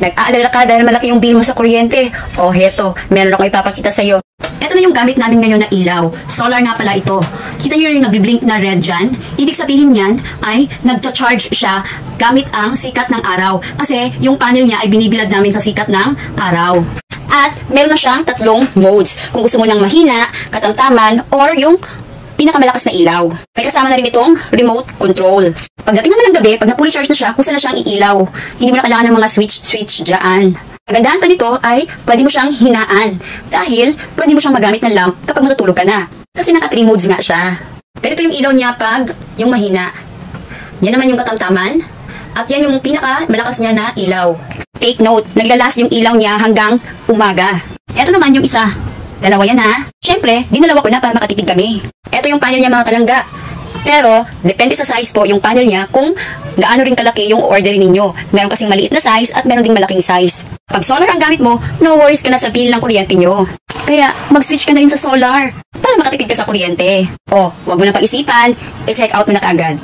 Nag-aalala ka dahil malaki yung bill mo sa kuryente. O heto, meron akong ipapakita sa'yo. Ito na yung gamit namin ngayon na ilaw. Solar nga pala ito. Kita nyo yung nagbiblink na red dyan? Ibig sabihin yan ay nagcha-charge siya gamit ang sikat ng araw. Kasi yung panel niya ay binibilad namin sa sikat ng araw. At meron na siyang 3 modes. Kung gusto mo ng mahina, katamtaman, or yung pinakamalakas na ilaw. May kasama na rin itong remote control. Pagdating naman ng gabi, pag na-fully charge na siya, kung saan na siyang iilaw. Hindi mo na kailangan ng mga switch dyan. Kagandahan pa nito ay pwede mo siyang hinaan. Dahil pwede mo siyang magamit ng lamp kapag matutulog ka na. Kasi naka 3 modes nga siya. Ganito yung ilaw niya pag yung mahina. Yan naman yung katamtaman. At yan yung pinakamalakas niya na ilaw. Take note, naglalas yung ilaw niya hanggang umaga. Ito naman yung isa. Dalawa yan ha. Siyempre, dinalawa ko na para makatipid kami. Ito yung panel niya mga kalangga. Pero, depende sa size po yung panel niya kung gaano rin kalaki yung orderin ninyo. Meron kasing maliit na size at meron ding malaking size. Pag solar ang gamit mo, no worries ka na sa bill ng kuryente nyo. Kaya, mag-switch ka na rin sa solar para makatipid ka sa kuryente. O, wag mo na pag-isipan, i-check out mo na kaagad.